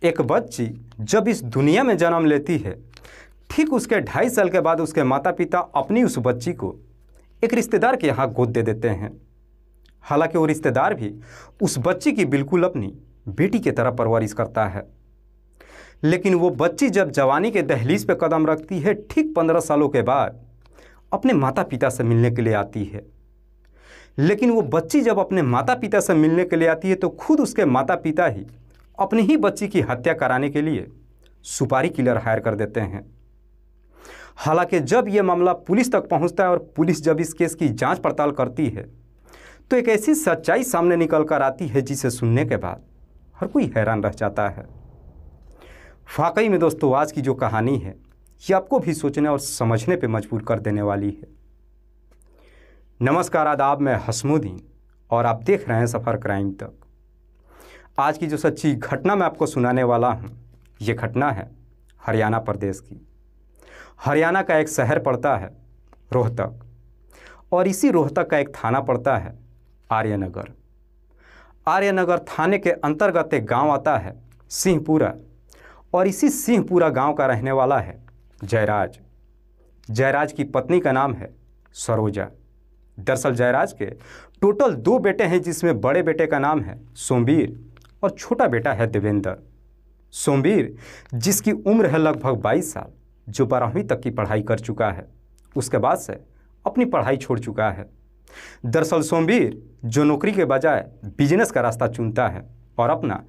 एक बच्ची जब इस दुनिया में जन्म लेती है, ठीक उसके 2.5 साल के बाद उसके माता पिता अपनी उस बच्ची को एक रिश्तेदार के यहाँ गोद दे देते हैं। हालांकि वो रिश्तेदार भी उस बच्ची की बिल्कुल अपनी बेटी की तरह परवरिश करता है। लेकिन वो बच्ची जब जवानी के दहलीज पे कदम रखती है, ठीक 15 सालों के बाद अपने माता पिता से मिलने के लिए आती है। लेकिन वो बच्ची जब अपने माता पिता से मिलने के लिए आती है तो खुद उसके माता पिता ही अपनी ही बच्ची की हत्या कराने के लिए सुपारी किलर हायर कर देते हैं। हालांकि जब यह मामला पुलिस तक पहुंचता है और पुलिस जब इस केस की जांच पड़ताल करती है तो एक ऐसी सच्चाई सामने निकल कर आती है जिसे सुनने के बाद हर कोई हैरान रह जाता है। वाकई में दोस्तों, आज की जो कहानी है ये आपको भी सोचने और समझने पे मजबूर कर देने वाली है। नमस्कार, आदाब, मैं हसमुद्दीन और आप देख रहे हैं सफ़र क्राइम तक। आज की जो सच्ची घटना मैं आपको सुनाने वाला हूँ, ये घटना है हरियाणा प्रदेश की। हरियाणा का एक शहर पड़ता है रोहतक, और इसी रोहतक का एक थाना पड़ता है आर्यनगर। आर्यनगर थाने के अंतर्गत एक गांव आता है सिंहपुरा, और इसी सिंहपुरा गांव का रहने वाला है जयराज। जयराज की पत्नी का नाम है सरोजा। दरअसल जयराज के टोटल 2 बेटे हैं, जिसमें बड़े बेटे का नाम है सोमवीर और छोटा बेटा है देवेंद्र। सोमवीर, जिसकी उम्र है लगभग 22 साल, जो 12वीं तक की पढ़ाई कर चुका है, उसके बाद से अपनी पढ़ाई छोड़ चुका है। दरअसल सोमवीर जो नौकरी के बजाय बिजनेस का रास्ता चुनता है और अपना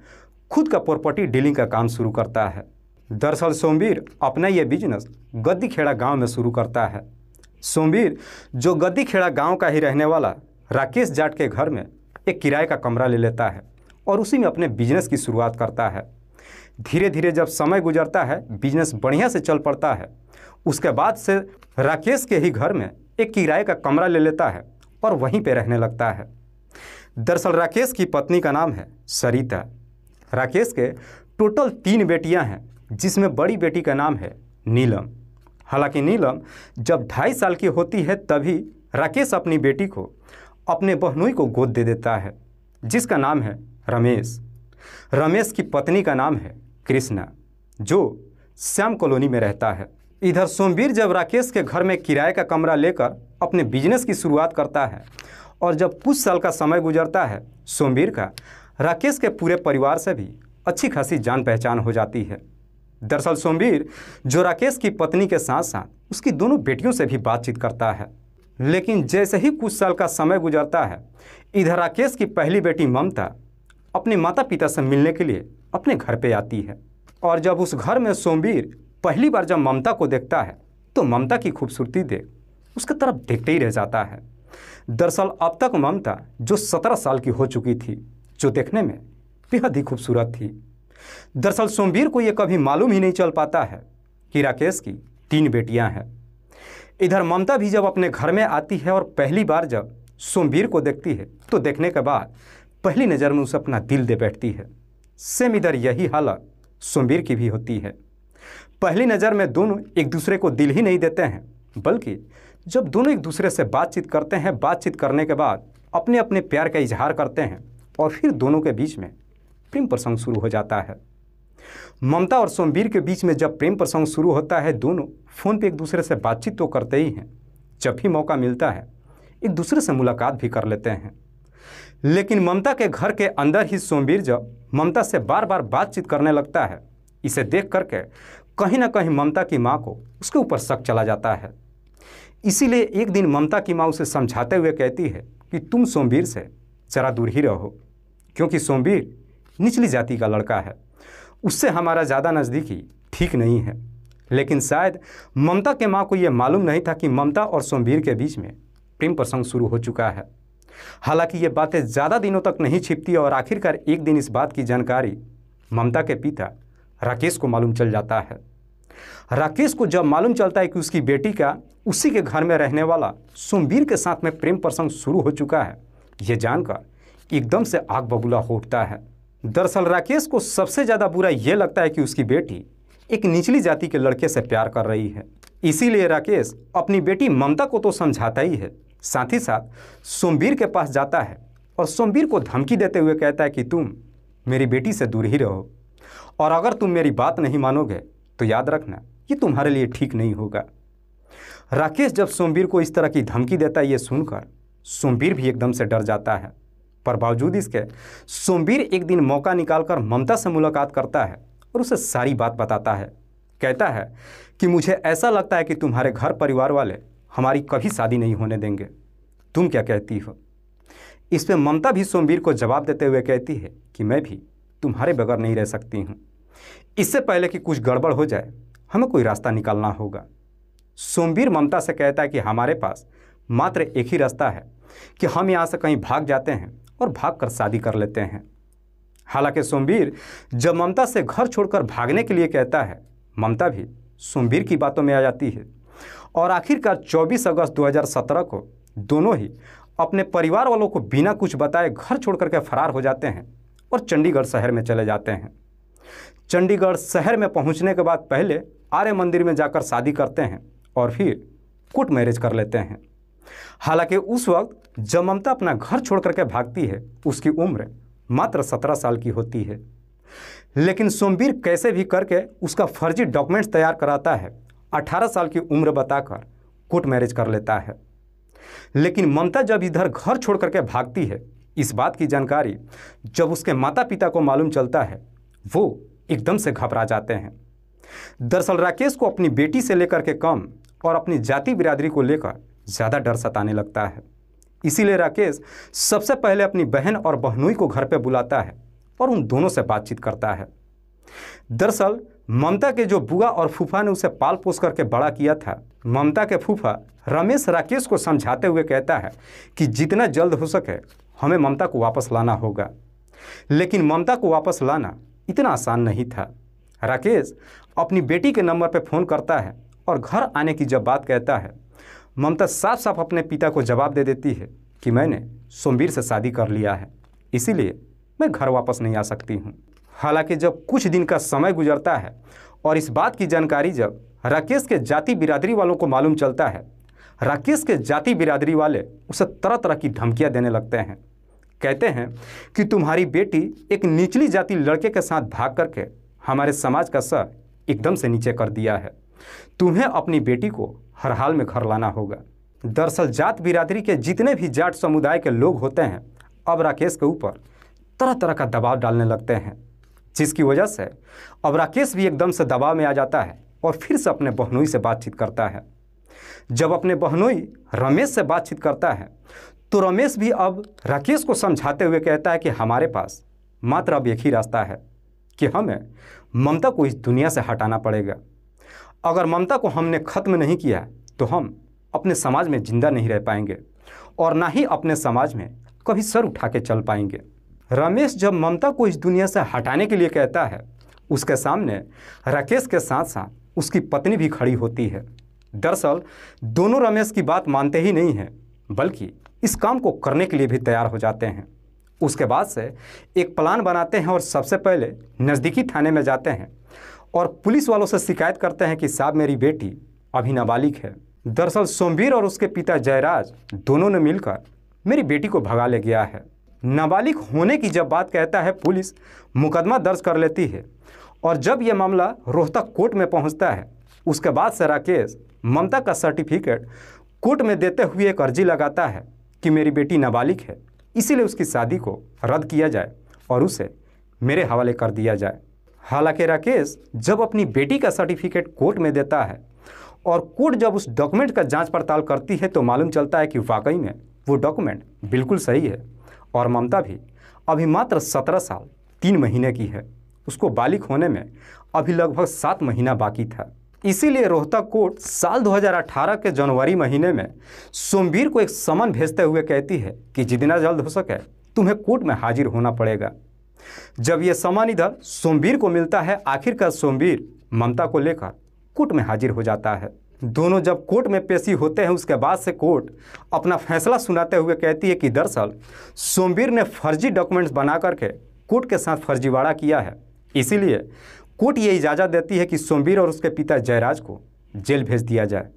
खुद का प्रॉपर्टी डीलिंग का काम शुरू करता है। दरअसल सोमवीर अपना यह बिजनेस गद्दीखेड़ा गांव में शुरू करता है। सोमवीर जो गद्दीखेड़ा गांव का ही रहने वाला राकेश जाट के घर में एक किराए का कमरा ले लेता है और उसी में अपने बिजनेस की शुरुआत करता है। धीरे धीरे जब समय गुजरता है, बिजनेस बढ़िया से चल पड़ता है। उसके बाद से राकेश के ही घर में एक किराए का कमरा ले लेता है और वहीं पे रहने लगता है। दरअसल राकेश की पत्नी का नाम है सरिता। राकेश के टोटल 3 बेटियां हैं, जिसमें बड़ी बेटी का नाम है नीलम। हालांकि नीलम जब 2.5 साल की होती है तभी राकेश अपनी बेटी को अपने बहनोई को गोद दे देता है, जिसका नाम है रमेश। रमेश की पत्नी का नाम है कृष्णा, जो श्याम कॉलोनी में रहता है। इधर सोमवीर जब राकेश के घर में किराए का कमरा लेकर अपने बिजनेस की शुरुआत करता है और जब कुछ साल का समय गुजरता है, सोमवीर का राकेश के पूरे परिवार से भी अच्छी खासी जान पहचान हो जाती है। दरअसल सोमवीर जो राकेश की पत्नी के साथ साथ उसकी दोनों बेटियों से भी बातचीत करता है। लेकिन जैसे ही कुछ साल का समय गुजरता है, इधर राकेश की पहली बेटी ममता अपने माता पिता से मिलने के लिए अपने घर पे आती है। और जब उस घर में सोमवीर पहली बार जब ममता को देखता है तो ममता की खूबसूरती देख उसकी तरफ देखते ही रह जाता है। दरअसल अब तक ममता जो 17 साल की हो चुकी थी, जो देखने में बेहद ही खूबसूरत थी। दरअसल सोमवीर को यह कभी मालूम ही नहीं चल पाता है कि राकेश की 3 बेटियां हैं। इधर ममता भी जब अपने घर में आती है और पहली बार जब सोमवीर को देखती है तो देखने के बाद पहली नज़र में उसे अपना दिल दे बैठती है। सेम इधर यही हालत सोमवीर की भी होती है। पहली नज़र में दोनों एक दूसरे को दिल ही नहीं देते हैं, बल्कि जब दोनों एक दूसरे से बातचीत करते हैं, बातचीत करने के बाद अपने अपने प्यार का इजहार करते हैं और फिर दोनों के बीच में प्रेम प्रसंग शुरू हो जाता है। ममता और सोमवीर के बीच में जब प्रेम प्रसंग शुरू होता है, दोनों फ़ोन पे एक दूसरे से बातचीत तो करते ही हैं, जब भी मौका मिलता है एक दूसरे से मुलाकात भी कर लेते हैं। लेकिन ममता के घर के अंदर ही सोमवीर जब ममता से बार बार बातचीत करने लगता है, इसे देख करके कहीं ना कहीं ममता की माँ को उसके ऊपर शक चला जाता है। इसीलिए एक दिन ममता की माँ उसे समझाते हुए कहती है कि तुम सोमवीर से ज़रा दूर ही रहो, क्योंकि सोमवीर निचली जाति का लड़का है, उससे हमारा ज़्यादा नज़दीकी ठीक नहीं है। लेकिन शायद ममता के माँ को यह मालूम नहीं था कि ममता और सोमवीर के बीच में प्रेम प्रसंग शुरू हो चुका है। हालांकि ये बातें ज़्यादा दिनों तक नहीं छिपती और आखिरकार एक दिन इस बात की जानकारी ममता के पिता राकेश को मालूम चल जाता है। राकेश को जब मालूम चलता है कि उसकी बेटी का उसी के घर में रहने वाला सोमवीर के साथ में प्रेम प्रसंग शुरू हो चुका है, ये जानकर एकदम से आग बबूला हो उठता है। दरअसल राकेश को सबसे ज़्यादा बुरा ये लगता है कि उसकी बेटी एक निचली जाति के लड़के से प्यार कर रही है। इसीलिए राकेश अपनी बेटी ममता को तो समझाता ही है, साथ ही साथ सोमवीर के पास जाता है और सोमवीर को धमकी देते हुए कहता है कि तुम मेरी बेटी से दूर ही रहो। और अगर तुम मेरी बात नहीं मानोगे तो याद रखना ये तुम्हारे लिए ठीक नहीं होगा। राकेश जब सोमवीर को इस तरह की धमकी देता है, ये सुनकर सोमवीर भी एकदम से डर जाता है। पर बावजूद इसके सोमवीर एक दिन मौका निकालकर ममता से मुलाकात करता है और उसे सारी बात बताता है। कहता है कि मुझे ऐसा लगता है कि तुम्हारे घर परिवार वाले हमारी कभी शादी नहीं होने देंगे, तुम क्या कहती हो? इस पर ममता भी सोमवीर को जवाब देते हुए कहती है कि मैं भी तुम्हारे बगैर नहीं रह सकती हूँ। इससे पहले कि कुछ गड़बड़ हो जाए हमें कोई रास्ता निकालना होगा। सोमवीर ममता से कहता है कि हमारे पास मात्र एक ही रास्ता है कि हम यहाँ से कहीं भाग जाते हैं और भागकर शादी कर लेते हैं। हालांकि सोमवीर जब ममता से घर छोड़कर भागने के लिए कहता है, ममता भी सोमवीर की बातों में आ जाती है और आखिरकार 24 अगस्त 2017 को दोनों ही अपने परिवार वालों को बिना कुछ बताए घर छोड़ करके फरार हो जाते हैं और चंडीगढ़ शहर में चले जाते हैं। चंडीगढ़ शहर में पहुंचने के बाद पहले आर्य मंदिर में जाकर शादी करते हैं और फिर कोर्ट मैरिज कर लेते हैं। हालांकि उस वक्त जब ममता अपना घर छोड़ करके भागती है उसकी उम्र मात्र 17 साल की होती है, लेकिन सोमवीर कैसे भी करके उसका फर्जी डॉक्यूमेंट्स तैयार कराता है, 18 साल की उम्र बताकर कोर्ट मैरिज कर लेता है। लेकिन ममता जब इधर घर छोड़ करके भागती है, इस बात की जानकारी जब उसके माता पिता को मालूम चलता है वो एकदम से घबरा जाते हैं। दरअसल राकेश को अपनी बेटी से लेकर के कम और अपनी जाति बिरादरी को लेकर ज़्यादा डर सताने लगता है। इसीलिए राकेश सबसे पहले अपनी बहन और बहनोई को घर पर बुलाता है और उन दोनों से बातचीत करता है। दरअसल ममता के जो बुआ और फूफा ने उसे पाल पोस करके बड़ा किया था, ममता के फूफा रमेश राकेश को समझाते हुए कहता है कि जितना जल्द हो सके हमें ममता को वापस लाना होगा। लेकिन ममता को वापस लाना इतना आसान नहीं था। राकेश अपनी बेटी के नंबर पर फ़ोन करता है और घर आने की जब बात कहता है, ममता साफ साफ अपने पिता को जवाब दे देती है कि मैंने सोमवीर से शादी कर लिया है, इसीलिए मैं घर वापस नहीं आ सकती हूँ। हालांकि जब कुछ दिन का समय गुजरता है और इस बात की जानकारी जब राकेश के जाति बिरादरी वालों को मालूम चलता है, राकेश के जाति बिरादरी वाले उसे तरह तरह की धमकियां देने लगते हैं। कहते हैं कि तुम्हारी बेटी एक निचली जाति लड़के के साथ भाग करके हमारे समाज का सर एकदम से नीचे कर दिया है, तुम्हें अपनी बेटी को हर हाल में घर लाना होगा। दरअसल जात बिरादरी के जितने भी जाट समुदाय के लोग होते हैं अब राकेश के ऊपर तरह तरह का दबाव डालने लगते हैं, जिसकी वजह से अब राकेश भी एकदम से दबाव में आ जाता है और फिर से अपने बहनोई से बातचीत करता है। जब अपने बहनोई रमेश से बातचीत करता है तो रमेश भी अब राकेश को समझाते हुए कहता है कि हमारे पास मात्र अब एक ही रास्ता है कि हमें ममता को इस दुनिया से हटाना पड़ेगा। अगर ममता को हमने ख़त्म नहीं किया तो हम अपने समाज में जिंदा नहीं रह पाएंगे और ना ही अपने समाज में कभी सर उठा के चल पाएंगे। रमेश जब ममता को इस दुनिया से हटाने के लिए कहता है, उसके सामने राकेश के साथ साथ उसकी पत्नी भी खड़ी होती है। दरअसल दोनों रमेश की बात मानते ही नहीं हैं, बल्कि इस काम को करने के लिए भी तैयार हो जाते हैं। उसके बाद से एक प्लान बनाते हैं और सबसे पहले नज़दीकी थाने में जाते हैं और पुलिस वालों से शिकायत करते हैं कि साहब मेरी बेटी अभी नाबालिग है। दरअसल सोमवीर और उसके पिता जयराज दोनों ने मिलकर मेरी बेटी को भगा ले गया है। नाबालिग होने की जब बात कहता है पुलिस मुकदमा दर्ज कर लेती है और जब यह मामला रोहतक कोर्ट में पहुंचता है उसके बाद से राकेश ममता का सर्टिफिकेट कोर्ट में देते हुए एक अर्जी लगाता है कि मेरी बेटी नाबालिग है, इसीलिए उसकी शादी को रद्द किया जाए और उसे मेरे हवाले कर दिया जाए। हालांकि राकेश जब अपनी बेटी का सर्टिफिकेट कोर्ट में देता है और कोर्ट जब उस डॉक्यूमेंट का जांच पड़ताल करती है तो मालूम चलता है कि वाकई में वो डॉक्यूमेंट बिल्कुल सही है और ममता भी अभी मात्र 17 साल 3 महीने की है। उसको बालिग होने में अभी लगभग 7 महीना बाकी था। इसीलिए रोहतक कोर्ट साल 2018 के जनवरी महीने में सोमवीर को एक समन भेजते हुए कहती है कि जितना जल्द हो सके तुम्हें कोर्ट में हाजिर होना पड़ेगा। जब यह समन इधर सोमवीर को मिलता है, आखिरकार सोमवीर ममता को लेकर कोर्ट में हाजिर हो जाता है। दोनों जब कोर्ट में पेशी होते हैं उसके बाद से कोर्ट अपना फैसला सुनाते हुए कहती है कि दरअसल सोमवीर ने फर्जी डॉक्यूमेंट्स बना करके कोर्ट के साथ फर्जीवाड़ा किया है, इसीलिए कोर्ट ये इजाज़त देती है कि सोमवीर और उसके पिता जयराज को जेल भेज दिया जाए।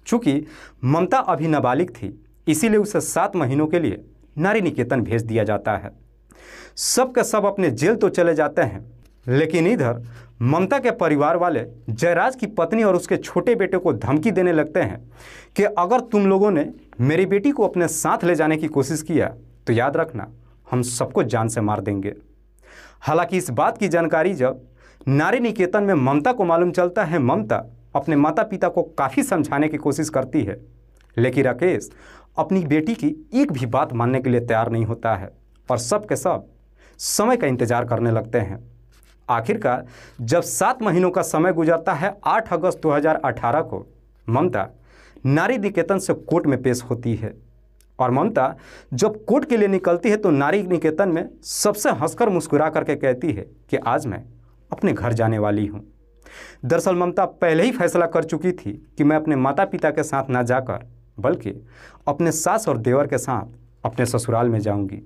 चूँकि ममता अभी नाबालिग थी इसीलिए उसे 7 महीनों के लिए नारी निकेतन भेज दिया जाता है। सब के सब अपने जेल तो चले जाते हैं, लेकिन इधर ममता के परिवार वाले जयराज की पत्नी और उसके छोटे बेटे को धमकी देने लगते हैं कि अगर तुम लोगों ने मेरी बेटी को अपने साथ ले जाने की कोशिश किया तो याद रखना, हम सबको जान से मार देंगे। हालांकि इस बात की जानकारी जब नारी निकेतन में ममता को मालूम चलता है, ममता अपने माता पिता को काफ़ी समझाने की कोशिश करती है, लेकिन राकेश अपनी बेटी की एक भी बात मानने के लिए तैयार नहीं होता है और सब के सब समय का इंतजार करने लगते हैं। आखिरकार जब 7 महीनों का समय गुजरता है, 8 अगस्त 2018 को ममता नारी निकेतन से कोर्ट में पेश होती है। और ममता जब कोर्ट के लिए निकलती है तो नारी निकेतन में सबसे हंसकर मुस्कुरा करके कहती है कि आज मैं अपने घर जाने वाली हूँ। दरअसल ममता पहले ही फैसला कर चुकी थी कि मैं अपने माता पिता के साथ ना जाकर बल्कि अपने सास और देवर के साथ अपने ससुराल में जाऊंगी।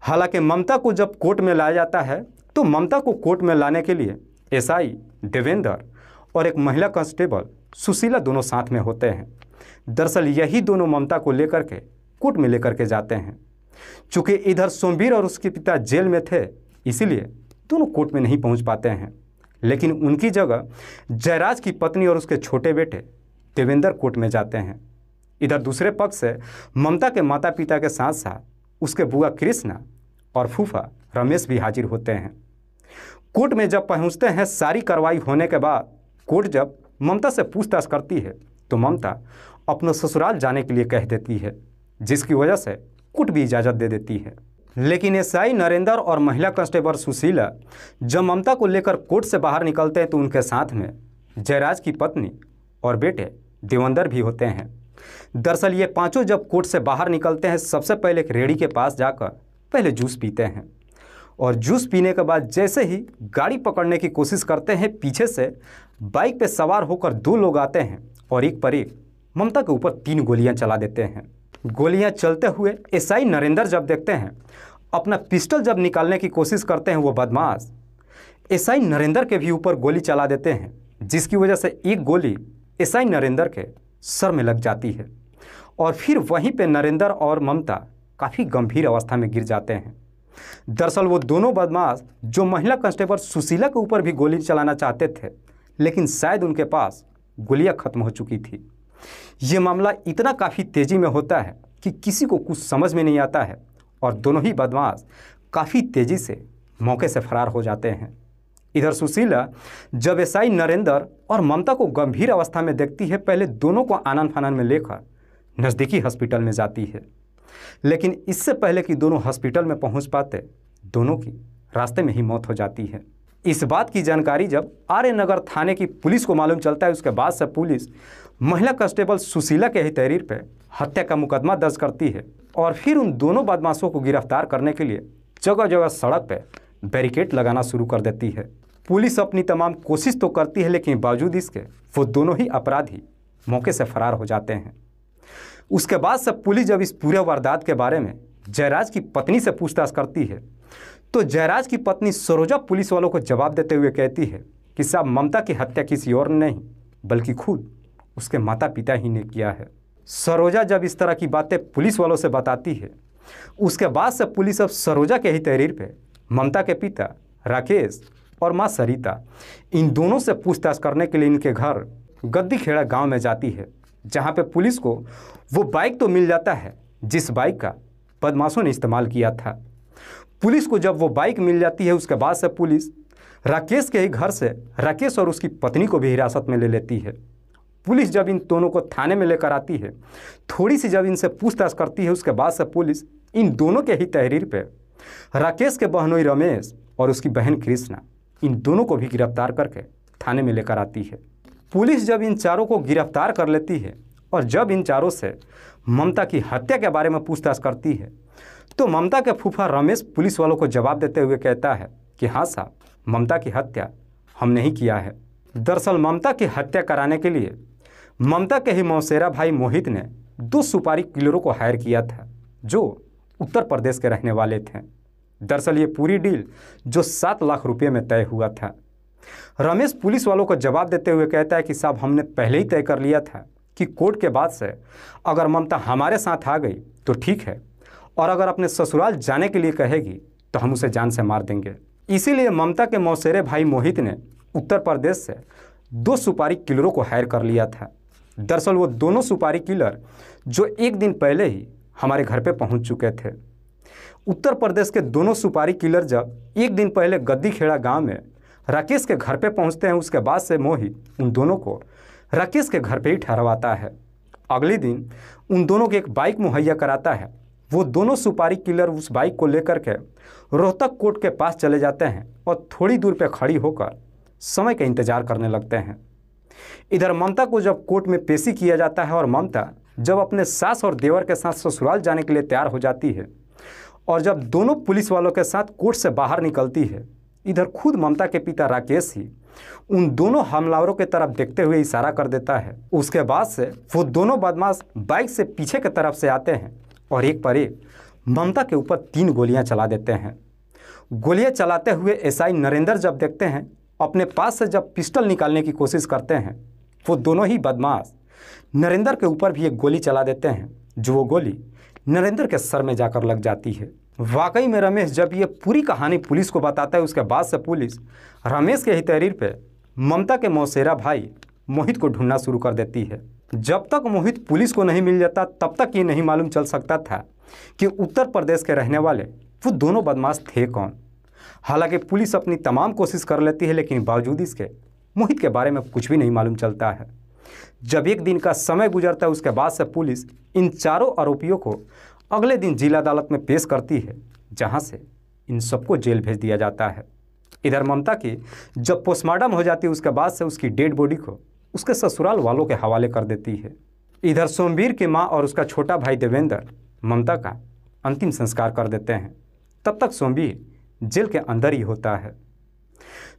हालांकि ममता को जब कोर्ट में लाया जाता है तो ममता को कोर्ट में लाने के लिए एसआई देवेंद्र और एक महिला कांस्टेबल सुशीला दोनों साथ में होते हैं। दरअसल यही दोनों ममता को लेकर के कोर्ट में लेकर के जाते हैं। चूँकि इधर सोमवीर और उसके पिता जेल में थे, इसीलिए दोनों कोर्ट में नहीं पहुंच पाते हैं, लेकिन उनकी जगह जयराज की पत्नी और उसके छोटे बेटे देवेंद्र कोर्ट में जाते हैं। इधर दूसरे पक्ष से ममता के माता पिता के साथ साथ उसके बुआ कृष्णा और फूफा रमेश भी हाजिर होते हैं। कोर्ट में जब पहुंचते हैं, सारी कार्रवाई होने के बाद कोर्ट जब ममता से पूछताछ करती है तो ममता अपना ससुराल जाने के लिए कह देती है, जिसकी वजह से कोर्ट भी इजाज़त दे देती है। लेकिन एसआई नरेंद्र और महिला कांस्टेबल सुशीला जब ममता को लेकर कोर्ट से बाहर निकलते हैं तो उनके साथ में जयराज की पत्नी और बेटे देवेंद्र भी होते हैं। दरअसल ये पांचों जब कोर्ट से बाहर निकलते हैं, सबसे पहले एक रेहड़ी के पास जाकर पहले जूस पीते हैं और जूस पीने के बाद जैसे ही गाड़ी पकड़ने की कोशिश करते हैं, पीछे से बाइक पे सवार होकर 2 लोग आते हैं और एक पर एक ममता के ऊपर 3 गोलियां चला देते हैं। गोलियां चलते हुए एसआई नरेंद्र जब देखते हैं, अपना पिस्टल जब निकालने की कोशिश करते हैं, वो बदमाश एसआई नरेंद्र के भी ऊपर गोली चला देते हैं, जिसकी वजह से एक गोली एसआई नरेंद्र के सर में लग जाती है और फिर वहीं पे नरेंद्र और ममता काफ़ी गंभीर अवस्था में गिर जाते हैं। दरअसल वो दोनों बदमाश जो महिला कांस्टेबल सुशीला के ऊपर भी गोली चलाना चाहते थे, लेकिन शायद उनके पास गोलियां खत्म हो चुकी थी। ये मामला इतना काफ़ी तेज़ी में होता है कि किसी को कुछ समझ में नहीं आता है और दोनों ही बदमाश काफ़ी तेज़ी से मौके से फरार हो जाते हैं। इधर सुशीला जब एसआई नरेंद्र और ममता को गंभीर अवस्था में देखती है, पहले दोनों को आनन फानन में लेकर नज़दीकी हॉस्पिटल में जाती है, लेकिन इससे पहले कि दोनों हॉस्पिटल में पहुंच पाते, दोनों की रास्ते में ही मौत हो जाती है। इस बात की जानकारी जब आर्य नगर थाने की पुलिस को मालूम चलता है, उसके बाद से पुलिस महिला कांस्टेबल सुशीला के ही तहरीर पर हत्या का मुकदमा दर्ज करती है और फिर उन दोनों बदमाशों को गिरफ्तार करने के लिए जगह जगह सड़क पर बैरिकेड लगाना शुरू कर देती है। पुलिस अपनी तमाम कोशिश तो करती है, लेकिन बावजूद इसके वो दोनों ही अपराधी मौके से फरार हो जाते हैं। उसके बाद से पुलिस जब इस पूरे वारदात के बारे में जयराज की पत्नी से पूछताछ करती है तो जयराज की पत्नी सरोजा पुलिस वालों को जवाब देते हुए कहती है कि साहब, ममता की हत्या किसी और ने नहीं बल्कि खुद उसके माता पिता ही ने किया है। सरोजा जब इस तरह की बातें पुलिस वालों से बताती है, उसके बाद से पुलिस अब सरोजा के ही तहरीर पे ममता के पिता राकेश और माँ सरिता, इन दोनों से पूछताछ करने के लिए इनके घर गद्दीखेड़ा गांव में जाती है, जहां पे पुलिस को वो बाइक तो मिल जाता है जिस बाइक का बदमाशों ने इस्तेमाल किया था। पुलिस को जब वो बाइक मिल जाती है, उसके बाद से पुलिस राकेश के ही घर से राकेश और उसकी पत्नी को भी हिरासत में ले लेती है। पुलिस जब इन दोनों को थाने में लेकर आती है, थोड़ी सी जब इनसे पूछताछ करती है, उसके बाद से पुलिस इन दोनों के ही तहरीर पे राकेश के बहनोई रमेश और उसकी बहन कृष्णा, इन दोनों को भी गिरफ्तार करके थाने में लेकर आती है। पुलिस जब इन चारों को गिरफ्तार कर लेती है और जब इन चारों से ममता की हत्या के बारे में पूछताछ करती है तो ममता के फूफा रमेश पुलिस वालों को जवाब देते हुए कहता है कि हाँ साहब, ममता की हत्या हमने ही किया है। दरअसल ममता की हत्या कराने के लिए ममता के ही मौसेरा भाई मोहित ने 2 सुपारी किलरों को हायर किया था, जो उत्तर प्रदेश के रहने वाले थे। दरअसल ये पूरी डील जो 7 लाख रुपये में तय हुआ था। रमेश पुलिस वालों को जवाब देते हुए कहता है कि साहब, हमने पहले ही तय कर लिया था कि कोर्ट के बाद से अगर ममता हमारे साथ आ गई तो ठीक है, और अगर अपने ससुराल जाने के लिए कहेगी तो हम उसे जान से मार देंगे। इसीलिए ममता के मौसेरे भाई मोहित ने उत्तर प्रदेश से 2 सुपारी किलरों को हायर कर लिया था। दरअसल वो दोनों सुपारी किलर जो एक दिन पहले ही हमारे घर पे पहुंच चुके थे। उत्तर प्रदेश के दोनों सुपारी किलर जब एक दिन पहले गद्दीखेड़ा गांव में राकेश के घर पे पहुंचते हैं, उसके बाद से मोहित उन दोनों को राकेश के घर पे ही ठहरवाता है। अगले दिन उन दोनों को एक बाइक मुहैया कराता है। वो दोनों सुपारी किलर उस बाइक को लेकर के रोहतक कोर्ट के पास चले जाते हैं और थोड़ी दूर पे खड़ी होकर समय का इंतजार करने लगते हैं। इधर ममता को जब कोर्ट में पेशी किया जाता है और ममता जब अपने सास और देवर के साथ ससुराल जाने के लिए तैयार हो जाती है और जब दोनों पुलिस वालों के साथ कोर्ट से बाहर निकलती है, इधर खुद ममता के पिता राकेश ही उन दोनों हमलावरों की तरफ देखते हुए इशारा कर देता है। उसके बाद से वो दोनों बदमाश बाइक से पीछे की तरफ से आते हैं और एक पर एक ममता के ऊपर 3 गोलियां चला देते हैं। गोलियां चलाते हुए एसआई नरेंद्र जब देखते हैं, अपने पास से जब पिस्टल निकालने की कोशिश करते हैं, वो दोनों ही बदमाश नरेंद्र के ऊपर भी एक गोली चला देते हैं, जो वो गोली नरेंद्र के सर में जाकर लग जाती है। वाकई में रमेश जब ये पूरी कहानी पुलिस को बताता है, उसके बाद से पुलिस रमेश के ही तहरीर पे ममता के मौसेरा भाई मोहित को ढूंढना शुरू कर देती है। जब तक मोहित पुलिस को नहीं मिल जाता तब तक ये नहीं मालूम चल सकता था कि उत्तर प्रदेश के रहने वाले वो दोनों बदमाश थे कौन। हालांकि पुलिस अपनी तमाम कोशिश कर लेती है, लेकिन बावजूद इसके मोहित के बारे में कुछ भी नहीं मालूम चलता है। जब एक दिन का समय गुजरता है, उसके बाद से पुलिस इन चारों आरोपियों को अगले दिन जिला अदालत में पेश करती है, जहां से इन सबको जेल भेज दिया जाता है। इधर ममता की जब पोस्टमार्टम हो जाती है, उसके बाद से उसकी डेड बॉडी को उसके ससुराल वालों के हवाले कर देती है। इधर सोमवीर की माँ और उसका छोटा भाई देवेंद्र ममता का अंतिम संस्कार कर देते हैं। तब तक सोमवीर जेल के अंदर ही होता है।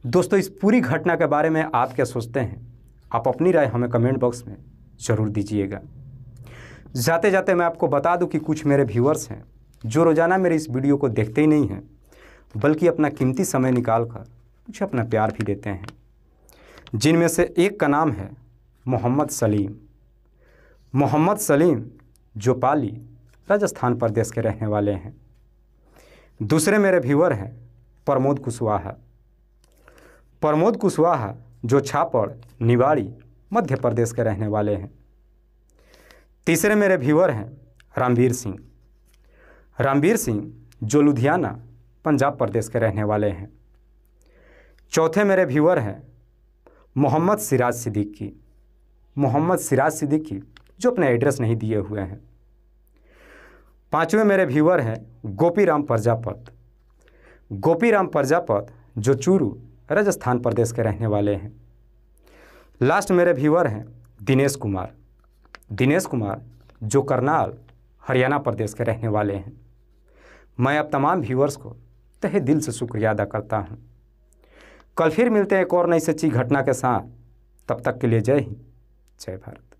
दोस्तों, इस पूरी घटना के बारे में आप क्या सोचते हैं? आप अपनी राय हमें कमेंट बॉक्स में ज़रूर दीजिएगा। जाते जाते मैं आपको बता दूं कि कुछ मेरे व्यूअर्स हैं जो रोज़ाना मेरे इस वीडियो को देखते ही नहीं हैं, बल्कि अपना कीमती समय निकाल कर मुझे अपना प्यार भी देते हैं, जिनमें से एक का नाम है मोहम्मद सलीम। मोहम्मद सलीम जो पाली राजस्थान प्रदेश के रहने वाले हैं। दूसरे मेरे व्यूअर हैं प्रमोद कुशवाहा। प्रमोद कुशवाहा जो छापड़ निवाड़ी मध्य प्रदेश के रहने वाले हैं। तीसरे मेरे व्यूअर हैं रामवीर सिंह। रामवीर सिंह जो लुधियाना पंजाब प्रदेश के रहने वाले हैं। चौथे मेरे व्यूअर हैं मोहम्मद सिराज सिद्दीकी। मोहम्मद सिराज सिद्दीकी जो अपना एड्रेस नहीं दिए हुए हैं। पांचवें मेरे व्यूअर हैं गोपीराम प्रजापत। गोपीराम प्रजापत जो चूरू राजस्थान प्रदेश के रहने वाले हैं। लास्ट मेरे व्यूअर हैं दिनेश कुमार। दिनेश कुमार जो करनाल हरियाणा प्रदेश के रहने वाले हैं। मैं अब तमाम व्यूअर्स को तहे दिल से शुक्रिया अदा करता हूं। कल फिर मिलते हैं एक और नई सच्ची घटना के साथ। तब तक के लिए जय हिंद, जय भारत।